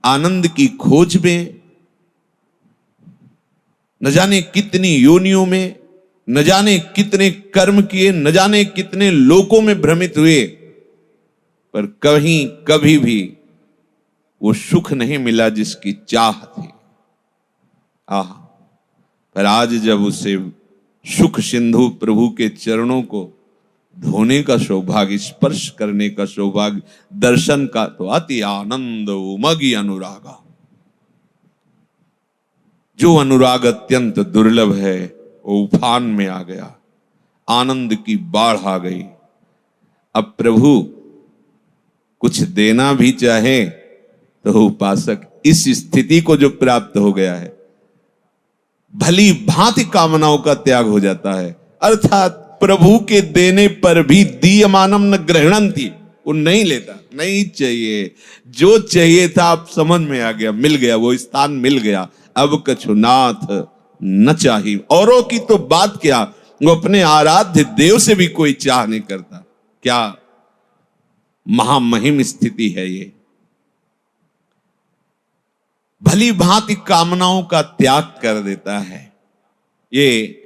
आनंद की खोज में, न जाने कितनी योनियों में, न जाने कितने कर्म किए, न जाने कितने लोकों में भ्रमित हुए, पर कहीं कभी भी वो सुख नहीं मिला जिसकी चाह थी। आह, पर आज जब उसे सुख सिंधु प्रभु के चरणों को धोने का सौभाग्य, स्पर्श करने का सौभाग्य, दर्शन का, तो अति आनंद उमगी अनुरागा। जो अनुराग अत्यंत दुर्लभ है वो उफान में आ गया, आनंद की बाढ़ आ गई। अब प्रभु कुछ देना भी चाहे तो उपासक इस स्थिति को जो प्राप्त हो गया है, भली भांति कामनाओं का त्याग हो जाता है। अर्थात प्रभु के देने पर भी दीयमानम न ग्रहणंती, वो नहीं लेता, नहीं चाहिए, जो चाहिए था आप समझ में आ गया, मिल गया, वो स्थान मिल गया, अब कछु नाथ न चाहिए। औरों की तो बात क्या, वो अपने आराध्य देव से भी कोई चाह नहीं करता। क्या महामहिम स्थिति है ये। भली भांति कामनाओं का त्याग कर देता है। ये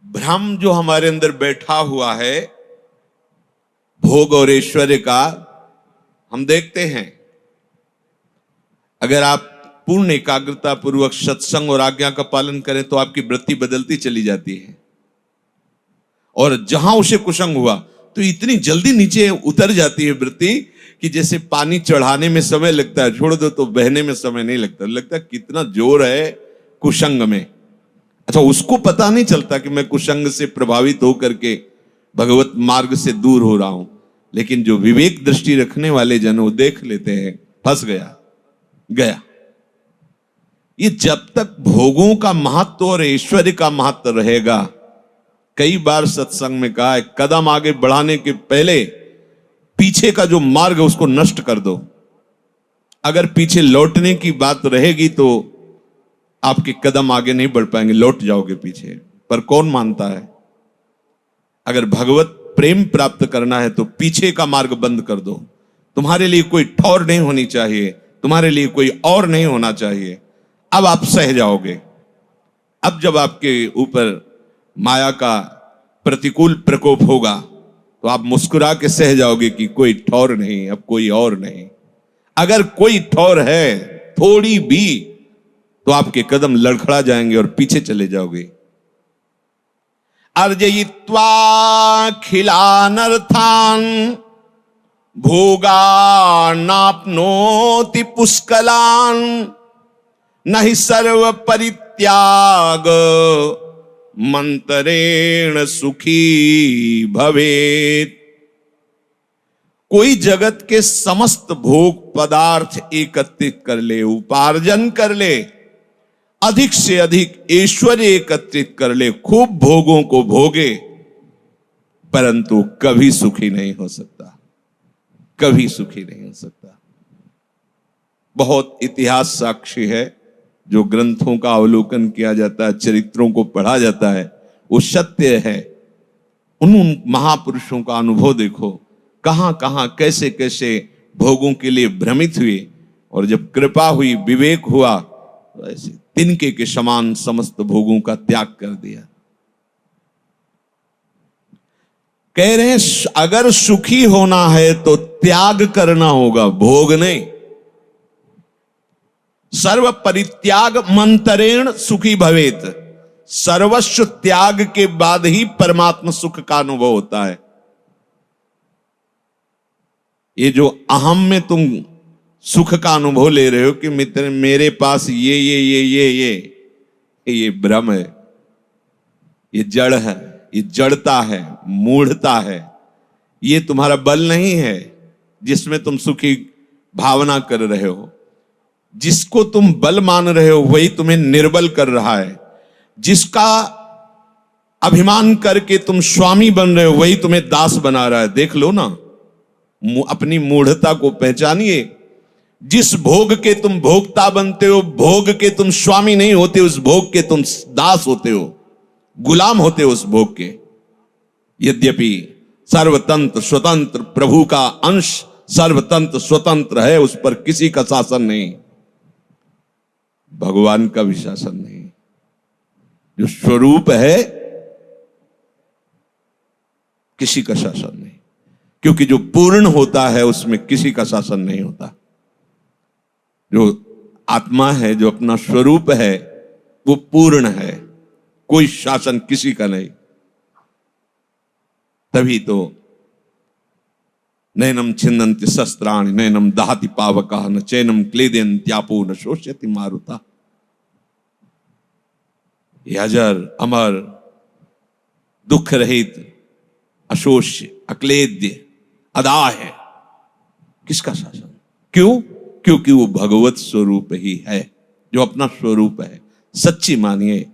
भ्रम जो हमारे अंदर बैठा हुआ है भोग और ऐश्वर्य का, हम देखते हैं अगर आप पूर्ण एकाग्रता पूर्वक सत्संग और आज्ञा का पालन करें तो आपकी वृत्ति बदलती चली जाती है। और जहां उसे कुसंग हुआ तो इतनी जल्दी नीचे उतर जाती है वृत्ति कि जैसे पानी चढ़ाने में समय लगता है, छोड़ दो तो बहने में समय नहीं लगता, लगता कितना जोर है कुसंग में। अच्छा, उसको पता नहीं चलता कि मैं कुसंग से प्रभावित होकर के भगवत मार्ग से दूर हो रहा हूं, लेकिन जो विवेक दृष्टि रखने वाले जन वो देख लेते हैं, फंस गया। ये जब तक भोगों का महत्व और ऐश्वर्य का महत्व रहेगा, कई बार सत्संग में कहा है, कदम आगे बढ़ाने के पहले पीछे का जो मार्ग है उसको नष्ट कर दो। अगर पीछे लौटने की बात रहेगी तो आपके कदम आगे नहीं बढ़ पाएंगे, लौट जाओगे पीछे। पर कौन मानता है? अगर भगवत प्रेम प्राप्त करना है तो पीछे का मार्ग बंद कर दो। तुम्हारे लिए कोई ठौर नहीं होनी चाहिए, तुम्हारे लिए कोई और नहीं होना चाहिए। अब आप सह जाओगे। अब जब आपके ऊपर माया का प्रतिकूल प्रकोप होगा तो आप मुस्कुरा के सह जाओगे कि कोई ठौर नहीं, अब कोई और नहीं। अगर कोई ठौर है थोड़ी भी तो आपके कदम लड़खड़ा जाएंगे और पीछे चले जाओगे। अर्जयित्वा खिलानर्थान भोगानाप्नोति पुष्कलान नहि सर्व परित्याग मंतरेण सुखी भवेत्। कोई जगत के समस्त भोग पदार्थ एकत्रित कर ले, उपार्जन कर ले, अधिक से अधिक ऐश्वर्य एकत्रित कर ले, खूब भोगों को भोगे, परंतु कभी सुखी नहीं हो सकता, कभी सुखी नहीं हो सकता। बहुत इतिहास साक्षी है, जो ग्रंथों का अवलोकन किया जाता है, चरित्रों को पढ़ा जाता है, वो सत्य है। उन महापुरुषों का अनुभव देखो, कहां कहां कैसे कैसे भोगों के लिए भ्रमित हुए, और जब कृपा हुई, विवेक हुआ, तो ऐसे तिनके के समान समस्त भोगों का त्याग कर दिया। कह रहे हैं अगर सुखी होना है तो त्याग करना होगा, भोग नहीं। सर्व परित्याग मंतरेण सुखी भवेत। सर्वस्व त्याग के बाद ही परमात्मा सुख का अनुभव होता है। ये जो अहम में तुम सुख का अनुभव ले रहे हो कि मित्र मेरे पास ये भ्रम है, ये जड़ है, ये जड़ता है, मूढ़ता है। ये तुम्हारा बल नहीं है जिसमें तुम सुखी भावना कर रहे हो। जिसको तुम बल मान रहे हो वही तुम्हें निर्बल कर रहा है। जिसका अभिमान करके तुम स्वामी बन रहे हो वही तुम्हें दास बना रहा है। देख लो ना, अपनी मूढ़ता को पहचानिए। जिस भोग के तुम भोक्ता बनते हो, भोग के तुम स्वामी नहीं होते, उस भोग के तुम दास होते हो, गुलाम होते हो उस भोग के। यद्यपि सर्वतंत्र स्वतंत्र प्रभु का अंश सर्वतंत्र स्वतंत्र है, उस पर किसी का शासन नहीं, भगवान का भी शासन नहीं। जो स्वरूप है किसी का शासन नहीं, क्योंकि जो पूर्ण होता है उसमें किसी का शासन नहीं होता। जो आत्मा है, जो अपना स्वरूप है, वो पूर्ण है, कोई शासन किसी का नहीं। तभी तो नैनम छिन्नन्ति शस्त्राणि नैनम दहति पावकः न चैनम क्लेदयन्त्यापो न शोष्यति मारुता। ये अजर अमर दुख रहित अशोष्य अक्लेद्य अदा है, किसका शासन? क्यों? क्योंकि वो भगवत स्वरूप ही है, जो अपना स्वरूप है। सच्ची मानिए,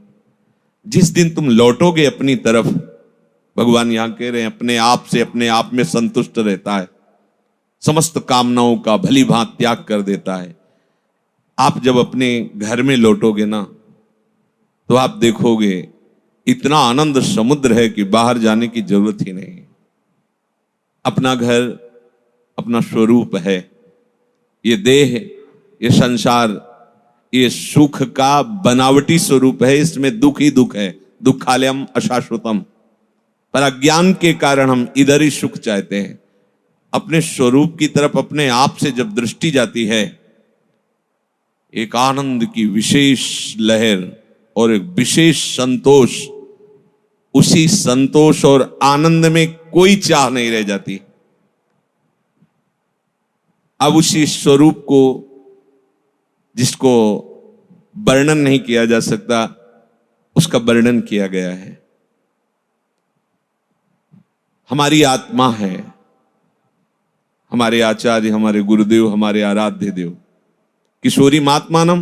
जिस दिन तुम लौटोगे अपनी तरफ, भगवान यहां कह रहे हैं अपने आप से, अपने आप में संतुष्ट रहता है, समस्त कामनाओं का भली भांति त्याग कर देता है। आप जब अपने घर में लौटोगे ना, तो आप देखोगे इतना आनंद समुद्र है कि बाहर जाने की जरूरत ही नहीं। अपना घर अपना स्वरूप है। ये देह, ये संसार, ये सुख का बनावटी स्वरूप है, इसमें दुख ही दुख है। दुखालयम अशाश्वतम। पर अज्ञान के कारण हम इधर ही सुख चाहते हैं। अपने स्वरूप की तरफ अपने आप से जब दृष्टि जाती है, एक आनंद की विशेष लहर और एक विशेष संतोष, उसी संतोष और आनंद में कोई चाह नहीं रह जाती। अब उसी स्वरूप को, जिसको वर्णन नहीं किया जा सकता, उसका वर्णन किया गया है। हमारी आत्मा है, हमारे आचार्य, हमारे गुरुदेव, हमारे आराध्य देव किशोरी महात्मानम,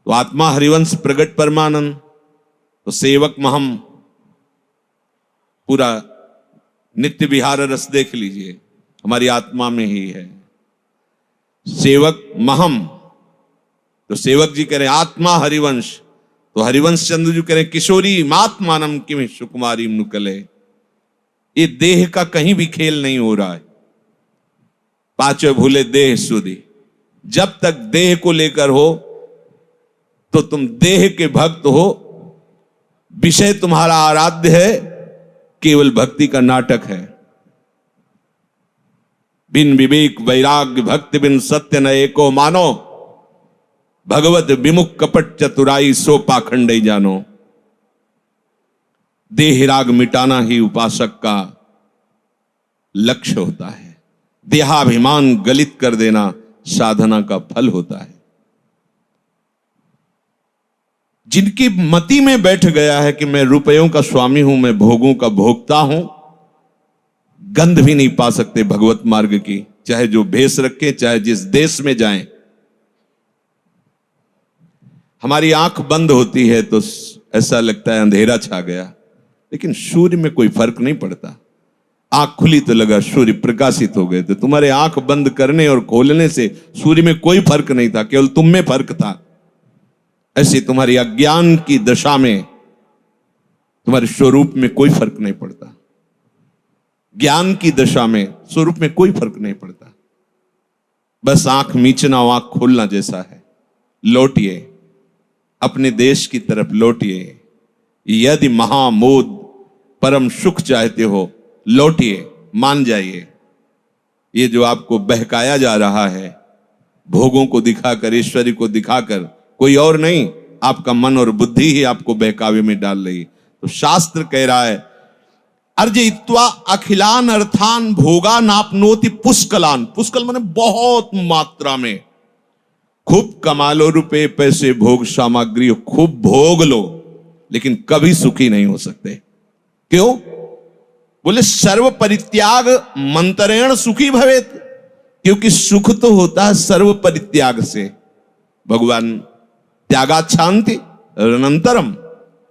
तो आत्मा हरिवंश प्रगट परमानंद, तो सेवक महम, पूरा नित्य विहार रस देख लीजिए, हमारी आत्मा में ही है। सेवक महम, तो सेवक जी कह रहे आत्मा हरिवंश, तो हरिवंश चंद्र जी कह रहे किशोरी महात्मानम किम सुकुमारी नुकले। ये देह का कहीं भी खेल नहीं हो रहा है। पांचों भूले देह सुधी। जब तक देह को लेकर हो तो तुम देह के भक्त हो, विषय तुम्हारा आराध्य है, केवल भक्ति का नाटक है। बिन विवेक वैराग्य भक्ति बिन सत्य न एको मानो, भगवत विमुख कपट चतुराई सो पाखंड ही जानो। देह राग मिटाना ही उपासक का लक्ष्य होता है। देहाभिमान गलित कर देना साधना का फल होता है। जिनकी मति में बैठ गया है कि मैं रुपयों का स्वामी हूं, मैं भोगों का भोगता हूं, गंध भी नहीं पा सकते भगवत मार्ग की, चाहे जो भेष रखे, चाहे जिस देश में जाएं। हमारी आंख बंद होती है तो ऐसा लगता है अंधेरा छा गया, लेकिन सूर्य में कोई फर्क नहीं पड़ता। आंख खुली तो लगा सूर्य प्रकाशित हो गए। तो तुम्हारे आंख बंद करने और खोलने से सूर्य में कोई फर्क नहीं था, केवल तुम में फर्क था। ऐसे तुम्हारी अज्ञान की दशा में तुम्हारे स्वरूप में कोई फर्क नहीं पड़ता। ज्ञान की दशा में स्वरूप में कोई फर्क नहीं पड़ता। बस आंख मीचना, आंख खोलना जैसा है। लौटिए, अपने देश की तरफ लौटिए। यदि महामोद परम सुख चाहते हो, लौटिए, मान जाइए। ये जो आपको बहकाया जा रहा है, भोगों को दिखाकर, ऐश्वर्य को दिखाकर, कोई और नहीं, आपका मन और बुद्धि ही आपको बहकावे में डाल रही। तो शास्त्र कह रहा है अर्जयित्वा अखिलान अर्थान भोगा नापनोति पुष्कलान। पुष्कल माने बहुत मात्रा में। खूब कमा लो रुपए पैसे भोग सामग्री, खूब भोग लो, लेकिन कभी सुखी नहीं हो सकते। क्यों? बोले सर्व परित्याग मंत्रेण सुखी भवेत। क्योंकि सुख तो होता है सर्व परित्याग से। भगवान त्यागात शांति अनंतरम,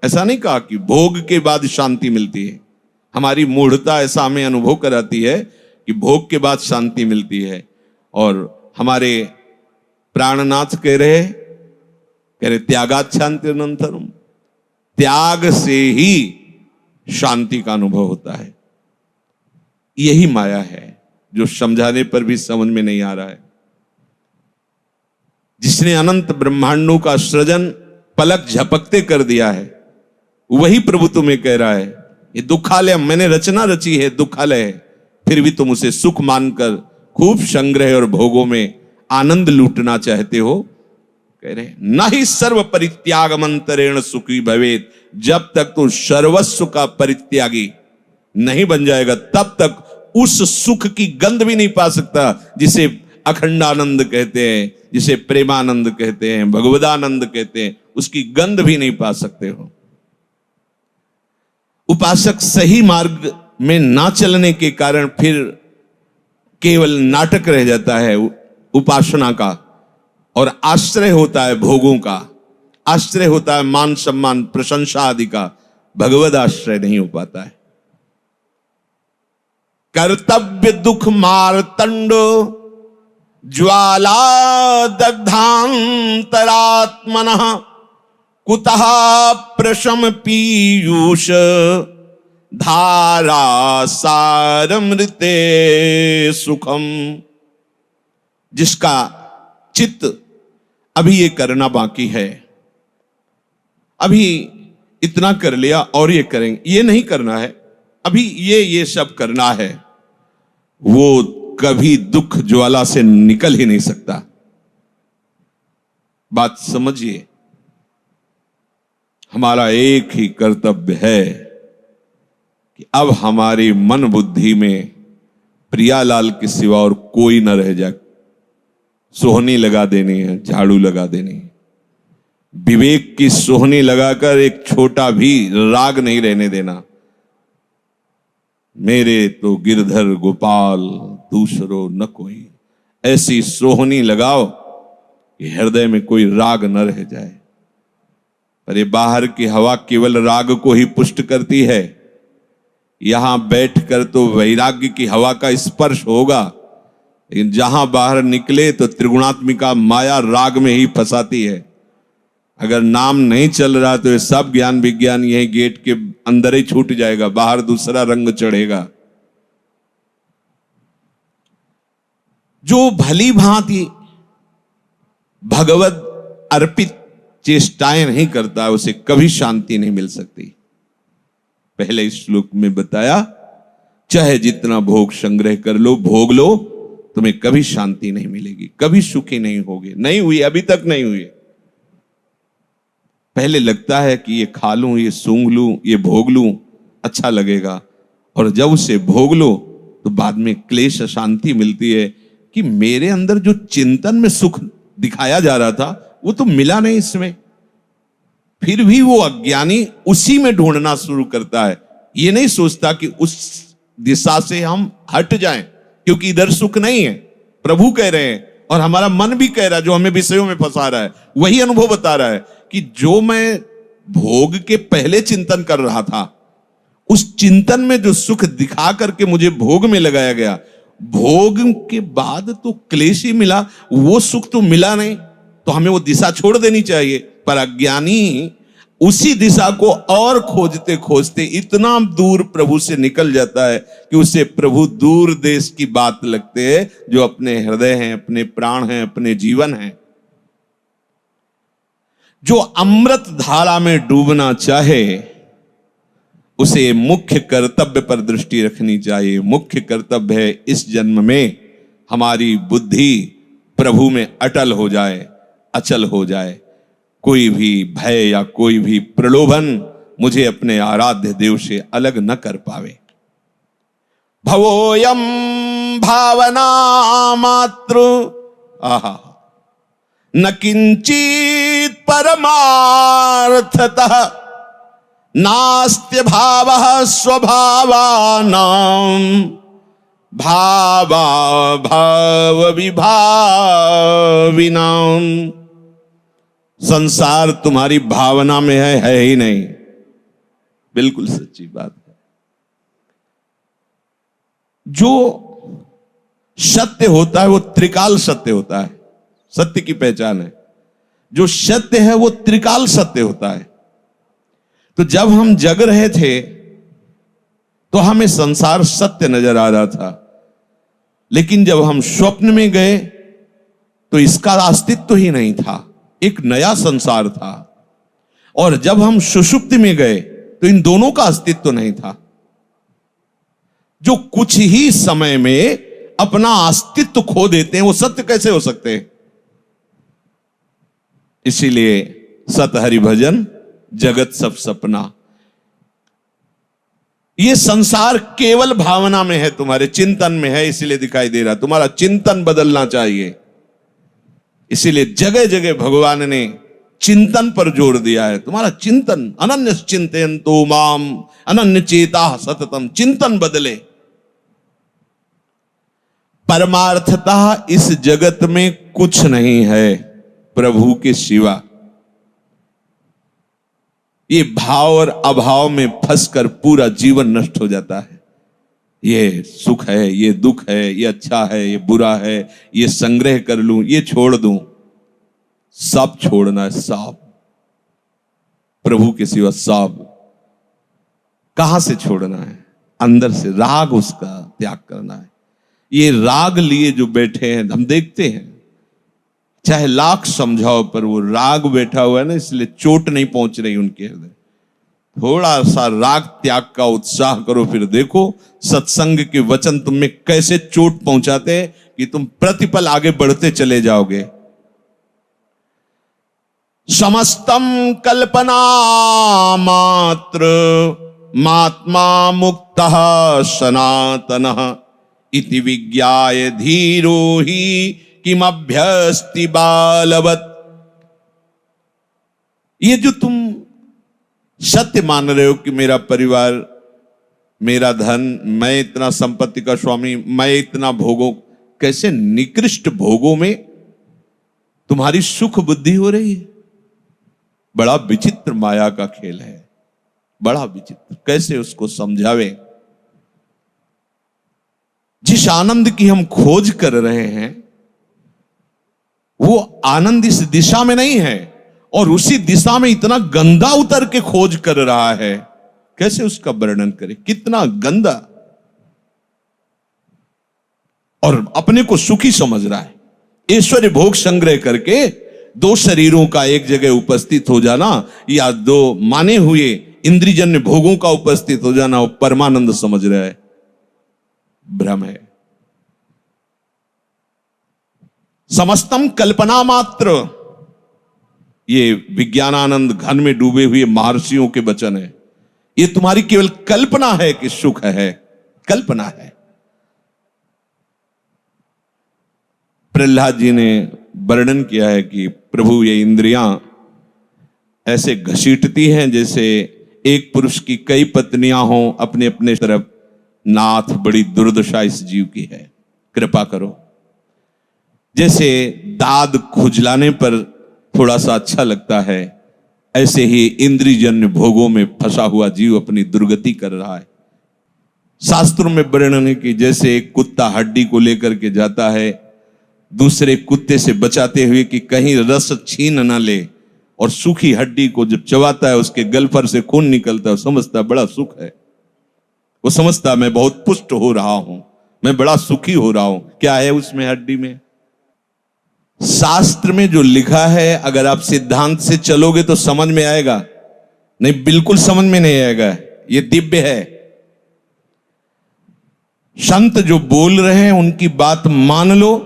ऐसा नहीं कहा कि भोग के बाद शांति मिलती है। हमारी मूढ़ता ऐसा हमें अनुभव कराती है कि भोग के बाद शांति मिलती है। और हमारे प्राणनाथ कह रहे त्यागात शांति अनंतरम, त्याग से ही शांति का अनुभव होता है। यही माया है। जो समझाने पर भी समझ में नहीं आ रहा है। जिसने अनंत ब्रह्मांडों का सृजन पलक झपकते कर दिया है, वही प्रभु तुम्हें कह रहा है ये दुखालय मैंने रचना रची है, दुखालय है, फिर भी तुम उसे सुख मानकर खूब संग्रह और भोगों में आनंद लूटना चाहते हो। कह रहे न ही सर्व परित्यागमंतरेण सुखी भवेत, जब तक तू सर्वस्व का परित्यागी नहीं बन जाएगा तब तक उस सुख की गंध भी नहीं पा सकता जिसे अखंडानंद कहते हैं, जिसे प्रेमानंद कहते हैं, भगवदानंद कहते हैं, उसकी गंध भी नहीं पा सकते हो। उपासक सही मार्ग में ना चलने के कारण फिर केवल नाटक रह जाता है उपासना का, और आश्रय होता है भोगों का, आश्रय होता है मान सम्मान प्रशंसा आदि का, भगवद आश्रय नहीं हो पाता है। कर्तव्य दुख मारतंड ज्वाला दग्धांतरात्मनः कुतः प्रशम पीयूष धारा सारमृते सुखम। जिसका चित्त अभी ये करना बाकी है, अभी इतना कर लिया और ये करेंगे, ये नहीं करना है, अभी ये सब करना है, वो कभी दुख ज्वाला से निकल ही नहीं सकता। बात समझिए, हमारा एक ही कर्तव्य है कि अब हमारी मन बुद्धि में प्रियालाल के सिवा और कोई न रह जाए। सोहनी लगा देनी है, झाड़ू लगा देनी है, विवेक की सोहनी लगाकर एक छोटा भी राग नहीं रहने देना। मेरे तो गिरधर गोपाल दूसरो न कोई, ऐसी सोहनी लगाओ कि हृदय में कोई राग न रह जाए। पर ये बाहर की हवा केवल राग को ही पुष्ट करती है, यहां बैठकर तो वैराग्य की हवा का स्पर्श होगा, लेकिन जहां बाहर निकले तो त्रिगुणात्मिका माया राग में ही फंसाती है। अगर नाम नहीं चल रहा तो ये सब ज्ञान विज्ञान यही गेट के अंदर ही छूट जाएगा, बाहर दूसरा रंग चढ़ेगा। जो भली भांति भगवत अर्पित चेष्टाएं नहीं करता है, उसे कभी शांति नहीं मिल सकती। पहले इस श्लोक में बताया, चाहे जितना भोग संग्रह कर लो, भोग लो, तुम्हें कभी शांति नहीं मिलेगी, कभी सुखी नहीं होगे। नहीं हुई, अभी तक नहीं हुई। पहले लगता है कि ये खा लूं, ये सूंघ लूं, ये भोग लूं, अच्छा लगेगा, और जब उसे भोग लो तो बाद में क्लेश शांति मिलती है कि मेरे अंदर जो चिंतन में सुख दिखाया जा रहा था वो तो मिला नहीं इसमें। फिर भी वो अज्ञानी उसी में ढूंढना शुरू करता है, ये नहीं सोचता कि उस दिशा से हम हट जाएं, क्योंकि इधर सुख नहीं है। प्रभु कह रहे हैं और हमारा मन भी कह रहा है, जो हमें विषयों में फंसा रहा है, वही अनुभव बता रहा है कि जो मैं भोग के पहले चिंतन कर रहा था, उस चिंतन में जो सुख दिखा करके मुझे भोग में लगाया गया, भोग के बाद तो क्लेश ही मिला, वो सुख तो मिला नहीं, तो हमें वो दिशा छोड़ देनी चाहिए। पर अज्ञानी उसी दिशा को और खोजते खोजते इतना दूर प्रभु से निकल जाता है कि उसे प्रभु दूर देश की बात लगते हैं, जो अपने हृदय हैं, अपने प्राण हैं, अपने जीवन हैं। जो अमृत धारा में डूबना चाहे उसे मुख्य कर्तव्य पर दृष्टि रखनी चाहिए। मुख्य कर्तव्य है इस जन्म में हमारी बुद्धि प्रभु में अटल हो जाए, अचल हो जाए। कोई भी भय या कोई भी प्रलोभन मुझे अपने आराध्य देव से अलग न कर पावे। भवोयम भावना मात्र आहा न किंचित परमार्थतः नास्त्य भावः स्वभावानां भावा भाव विभाविनां। संसार तुम्हारी भावना में है ही नहीं। बिल्कुल सच्ची बात है। जो सत्य होता है वो त्रिकाल सत्य होता है, सत्य की पहचान है। जो सत्य है वो त्रिकाल सत्य होता है। तो जब हम जग रहे थे तो हमें संसार सत्य नजर आ रहा था, लेकिन जब हम स्वप्न में गए तो इसका अस्तित्व ही नहीं था, एक नया संसार था। और जब हम सुषुप्ति में गए तो इन दोनों का अस्तित्व नहीं था। जो कुछ ही समय में अपना अस्तित्व खो देते हैं वो सत्य कैसे हो सकते हैं? इसीलिए सत हरि भजन जगत सब सपना। ये संसार केवल भावना में है, तुम्हारे चिंतन में है, इसीलिए दिखाई दे रहा। तुम्हारा चिंतन बदलना चाहिए। इसीलिए जगह जगह भगवान ने चिंतन पर जोर दिया है। तुम्हारा चिंतन, अनन्य चिंतयन्तो माम अनन्य चेता सततम, चिंतन बदले। परमार्थतः इस जगत में कुछ नहीं है प्रभु के सिवा। ये भाव और अभाव में फंसकर पूरा जीवन नष्ट हो जाता है। ये सुख है, ये दुख है, ये अच्छा है, ये बुरा है, ये संग्रह कर लूं, ये छोड़ दूं। सब छोड़ना है, सब। प्रभु के सिवा सब। कहां से छोड़ना है? अंदर से। राग उसका त्याग करना है। ये राग लिए जो बैठे हैं, हम देखते हैं, चाहे लाख समझाओ पर वो राग बैठा हुआ है ना, इसलिए चोट नहीं पहुंच रही उनके हृदय। थोड़ा सा राग त्याग का उत्साह करो, फिर देखो सत्संग के वचन तुम में कैसे चोट पहुंचाते हैं कि तुम प्रतिपल आगे बढ़ते चले जाओगे। समस्तम कल्पना मात्र मात्मा मुक्तः सनातनः इति विज्ञाय धीरो ही किमभ्यस्ति बालवत्। ये जो तुम सत्य मान रहे हो कि मेरा परिवार, मेरा धन, मैं इतना संपत्ति का स्वामी, मैं इतना भोगों, कैसे निकृष्ट भोगों में तुम्हारी सुख बुद्धि हो रही है। बड़ा विचित्र माया का खेल है, बड़ा विचित्र। कैसे उसको समझावे? जिस आनंद की हम खोज कर रहे हैं वो आनंद इस दिशा में नहीं है, और उसी दिशा में इतना गंदा उतर के खोज कर रहा है। कैसे उसका वर्णन करें? कितना गंदा, और अपने को सुखी समझ रहा है। ऐश्वर्य भोग संग्रह करके दो शरीरों का एक जगह उपस्थित हो जाना, या दो माने हुए इंद्रियजन्य भोगों का उपस्थित हो जाना, वो परमानंद समझ रहा है। भ्रम है। समस्तम कल्पना मात्र, ये विज्ञानानंद घन में डूबे हुए महर्षियों के वचन है। ये तुम्हारी केवल कल्पना है कि सुख है, कल्पना है। प्रहलाद जी ने वर्णन किया है कि प्रभु ये इंद्रियां ऐसे घसीटती हैं जैसे एक पुरुष की कई पत्नियां हों अपने अपने तरफ। नाथ, बड़ी दुर्दशा इस जीव की है, कृपा करो। जैसे दाद खुजलाने पर थोड़ा सा अच्छा लगता है, ऐसे ही इंद्रियजन्य भोगों में फंसा हुआ जीव अपनी दुर्गति कर रहा है। शास्त्रों में वर्णन है कि जैसे एक कुत्ता हड्डी को लेकर के जाता है दूसरे कुत्ते से बचाते हुए कि कहीं रस छीन ना ले, और सूखी हड्डी को जब चबाता है उसके गल पर से खून निकलता है, समझता बड़ा सुख है। वो समझता मैं बहुत पुष्ट हो रहा हूं, मैं बड़ा सुखी हो रहा हूं। क्या है उसमें हड्डी में? शास्त्र में जो लिखा है अगर आप सिद्धांत से चलोगे तो समझ में आएगा, नहीं बिल्कुल समझ में नहीं आएगा। ये दिव्य है। संत जो बोल रहे हैं उनकी बात मान लो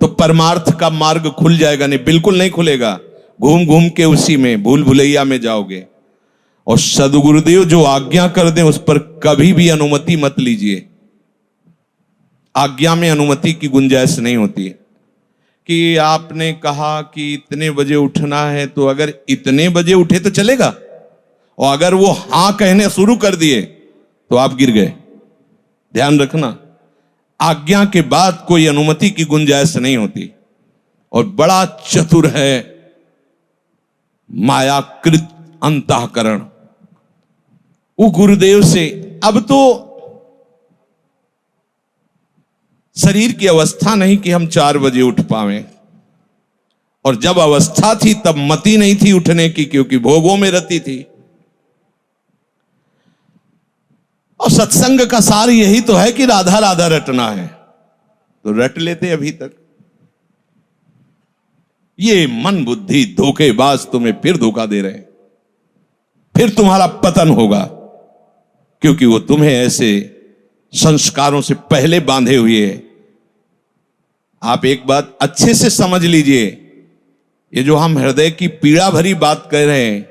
तो परमार्थ का मार्ग खुल जाएगा, नहीं बिल्कुल नहीं खुलेगा। घूम घूम के उसी में भूल भुलैया में जाओगे। और सदगुरुदेव जो आज्ञा कर दें उस पर कभी भी अनुमति मत लीजिए। आज्ञा में अनुमति की गुंजाइश नहीं होती है कि आपने कहा कि इतने बजे उठना है, तो अगर इतने बजे उठे तो चलेगा, और अगर वो हां कहने शुरू कर दिए तो आप गिर गए। ध्यान रखना, आज्ञा के बाद कोई अनुमति की गुंजाइश नहीं होती। और बड़ा चतुर है मायाकृत अंतःकरण। वो गुरुदेव से अब तो शरीर की अवस्था नहीं कि हम 4 बजे उठ पावें, और जब अवस्था थी तब मति नहीं थी उठने की, क्योंकि भोगों में रती थी। और सत्संग का सार यही तो है कि राधा राधा रटना है। तो रट लेते अभी तक। ये मन बुद्धि धोखेबाज तुम्हें फिर धोखा दे रहे हैं, फिर तुम्हारा पतन होगा, क्योंकि वो तुम्हें ऐसे संस्कारों से पहले बांधे हुए है। आप एक बात अच्छे से समझ लीजिए, ये जो हम हृदय की पीड़ा भरी बात कह रहे हैं,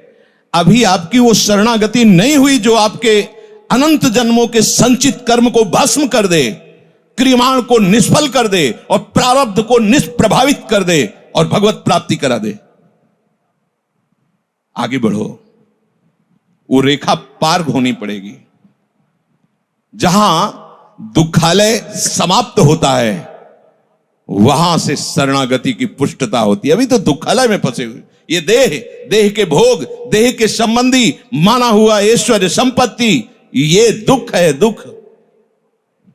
अभी आपकी वो शरणागति नहीं हुई जो आपके अनंत जन्मों के संचित कर्म को भस्म कर दे, क्रियाण को निष्फल कर दे और प्रारब्ध को निष्प्रभावित कर दे और भगवत प्राप्ति करा दे। आगे बढ़ो, वो रेखा पार होनी पड़ेगी। जहां दुखालय समाप्त होता है वहां से शरणागति की पुष्टता होती है। अभी तो दुखालय में फंसे हुए, ये देह के भोग, देह के संबंधी माना हुआ ऐश्वर्य संपत्ति, ये दुख है। दुख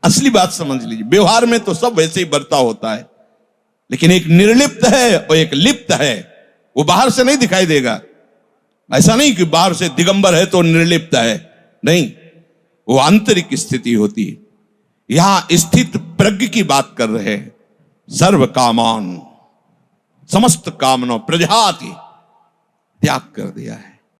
असली बात समझ लीजिए। व्यवहार में तो सब वैसे ही बर्ताव होता है, लेकिन एक निर्लिप्त है और एक लिप्त है। वो बाहर से नहीं दिखाई देगा। ऐसा नहीं कि बाहर से दिगंबर है तो निर्लिप्त है, नहीं, वो आंतरिक स्थिति होती है। यहां स्थित प्रज्ञ की बात कर रहे हैं। सर्व कामान, समस्त कामना प्रजाति त्याग कर दिया है।